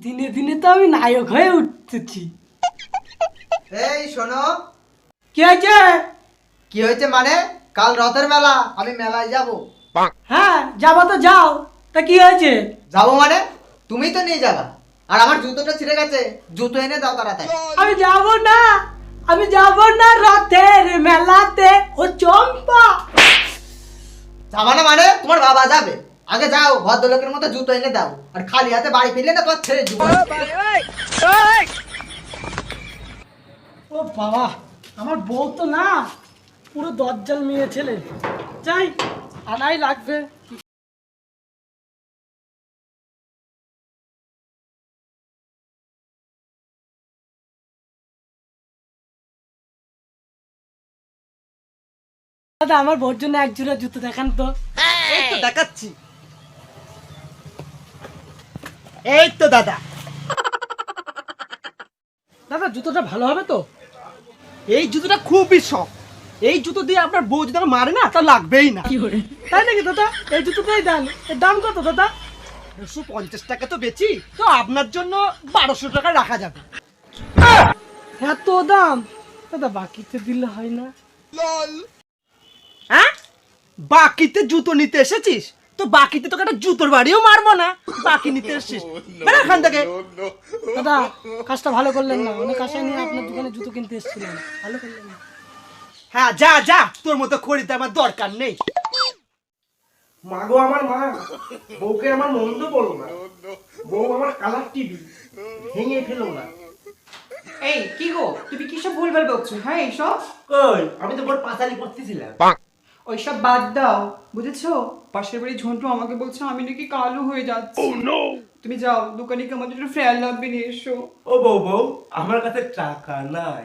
দিনে দিনে তো আমি নায়ক হয়ে উঠতেছি। এই শোনো। কি হয়েছে? কি হয়েছে মানে? কাল রথের মেলা, আমি মেলায় যাব। হ্যাঁ যাবো তো যাও, তা কি হয়েছে? যাবো মানে? তুমি তো নিয়ে যাবা। আর আমার জুতোটা ছিঁড়ে গেছে, জুতো এনে দাও তাড়াতাড়ি। আমি যাব না, আমি যাব না রথের মেলাতে। ও চম্পা, যাবা না মানে? তোমার বাবা যাবে। আগে যাও, ভদ্রলোকের মতো জুতো এনে দাও। আর খালি হাতে বাড়ি ফিরলে না তোমার ছেড়ে দিব। ও বাবা, আমার বউ তো না, পুরো দজ্জাল মেয়ে ছেলে। যাই, আনাই লাগবে। দাদা আমার বউর জন্য এক জোড়া জুতো দেখান তো। এই তো দেখাচ্ছি। এই তো দাদা। দাদা জুতোটা ভালো হবে তো? এই জুতোটা খুবই শখ। এই জুতো দিয়ে আপনার বউ যদি আমার মারে না তা লাগবেই না। তাই নাকি দাদা? এই জুতোটাই দেন। এর দাম কত দাদা? 250 টাকা তো বেচি, তো আপনার জন্য 1200 টাকা রাখা যাবে। এত দাম দাদা, বাকিতে দিলে হয় না? হ্যাঁ, বাকিতে জুতো নিতে এসেছিস তো বাকিতে তোকে একটা জুতোর বাড়িও মারবো না। বাকি নিতে এসেছিস, বের এখান থেকে। দাদা কাজটা ভালো করলেন না, অনেক আশায় নিয়ে আপনার দোকানে জুতো কিনতে এসেছিলাম, ভালো করলেন না। হ্যাঁ যা যা, তোর মতো খরিদ্দার আমার দরকার নেই। মাগো আমার মা, বউকে আমার মন্দ বলো না। বউ আমার কালার টিভি, ভেঙে ফেলো না। এই কি গো, তুমি কি সব ভুলভাল বকছো? হ্যাঁ এইসব কই, আমি তো বড় পাতালি করতেছিলাম। ওইসব বাদ দাও, বুঝেছো? পাশের বাড়ি ঝন্টু আমাকে বলছে আমি নাকি কালো হয়ে যাচ্ছি। তুমি যাও দোকানে গিয়ে আমাদের একটু ফ্রেয়ার লাগবে নিয়ে এসো। ও বউ বউ, আমার কাছে টাকা নাই।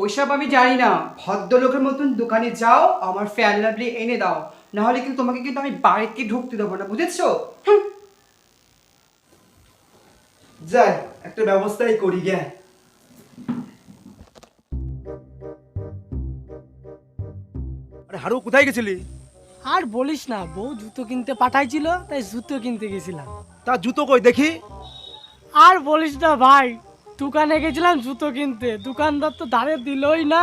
ওইসব আমি জানি না, ভদ্রলোকের মতন দোকানে যাও, আমার ফেয়ার লাভলি এনে দাও, না হলে কিন্তু তোমাকে কিন্তু আমি বাড়িতে ঢুকতে দেবো না, বুঝেছো? যাই, একটা ব্যবস্থাই করি গে। আরে হারু, কোথায় গেছিলি? আর বলিস না, বউ জুতো কিনতে পাঠাইছিল, তাই জুতো কিনতে গেছিলাম। তা জুতো কই দেখি। আর বলিস না ভাই, দোকানে গেছিলাম জুতো কিনতে, দোকানদার তো ধারে দিলই না,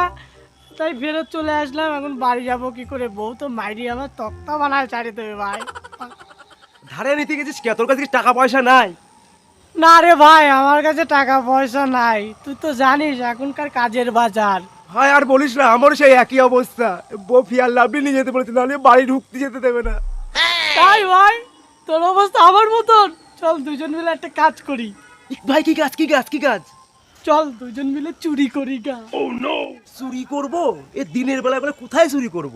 তাই ফেরত চলে আসলাম। এখন বাড়ি যাবো কি করে? বউ তো মাইরি আমার তক্তা বানায় ছাড়ি দেবে ভাই। ধারে নিতে গেছিস কে? তোর কাছে কি টাকা পয়সা নাই? না রে ভাই, আমার কাছে টাকা পয়সা নাই, তুই তো জানিস এখনকার কাজের বাজার। ভাই আর বলিস না, আমারও সেই একই অবস্থা। বউ ফিয়ার লাভলি নিয়ে যেতে বলেছে, নাহলে বাড়ি ঢুকতে যেতে দেবে না। তাই ভাই, তোর অবস্থা আমার মতন। চল দুজন মিলে একটা কাজ করি। ভাই কি কাজ, কি কাজ, কি কাজ? চল দুজন মিলে চুরি করি গা। চুরি করব? এ দিনের বেলা বলে কোথায় চুরি করব?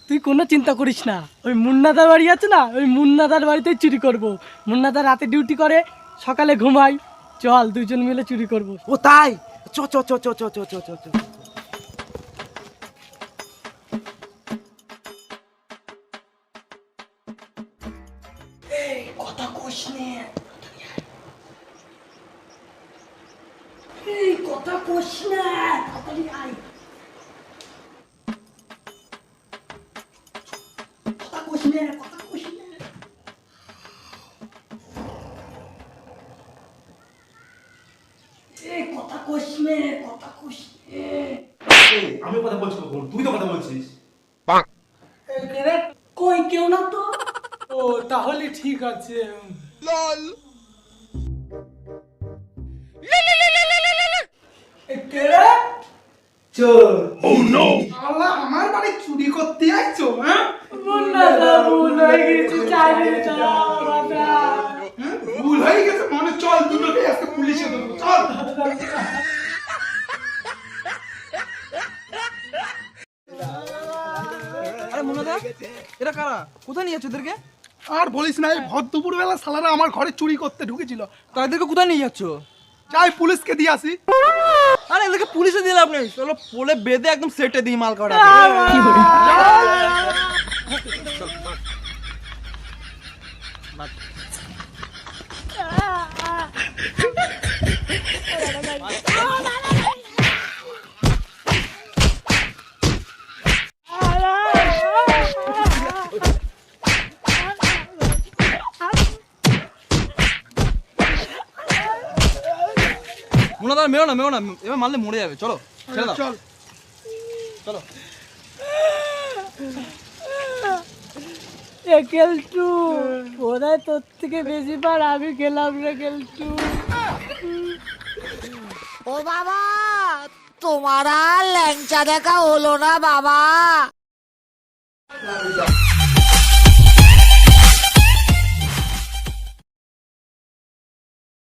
তুই কোনো চিন্তা করিস না, ওই মুন্নাদার বাড়ি আছে না, ওই মুন্নাদার বাড়িতেই চুরি করব। মুন্নাদার রাতে ডিউটি করে, সকালে ঘুমাই। চল দুজন মিলে চুরি করব। ও তাই? চ চ চ চ চ চ চ চ চ। কথা কইস নে, এই কথা কইস না, তাড়াতাড়ি আয়। কথা কইস নে, কথা কইস নে। এই কথা কইস নে, কথা কইস নে। আমি কথা বলছি কখন? তুই তো কথা বলছিস। এই কে রে? কই কেউ না তো। ও তাহলে ঠিক আছে। এই কে রে? চল। আল্লাহ, আমার বাড়ি চুরি করতে আইছো? হ্যাঁ, মুন্নাদা ভুল হয়ে গেছে, চাইলে যাও বাবা। ভুল হয়ে গেছে মানে চল দুটোকে আজকে পুলিশে দেবো, চল। আরে মুন্নাদা, এরা কারা? কোথায় নিয়ে যাচ্ছ এদেরকে? আর বলিস না, এই ভর দুপুর বেলা সালারা আমার ঘরে চুরি করতে ঢুকেছিল। তাদেরকে কোথায় নিয়ে যাচ্ছ? যাই পুলিশকে দিয়ে আসি। আরে এদেরকে পুলিশে দিয়ে লাভ নেই, চলো পোলে বেঁধে একদম সেটে দিই মাল কাটা। না দাদা, মেরো না মেরো না, এবার মারলে মরে যাবে, চলো ছেড়ে দাও। চল। চলো। এ কেলটু ওরাই তোর থেকে বেশি বার আমি খেলাম রে কেলটু। ও বাবা, তোমার আর ল্যাংচা দেখা হলো না বাবা।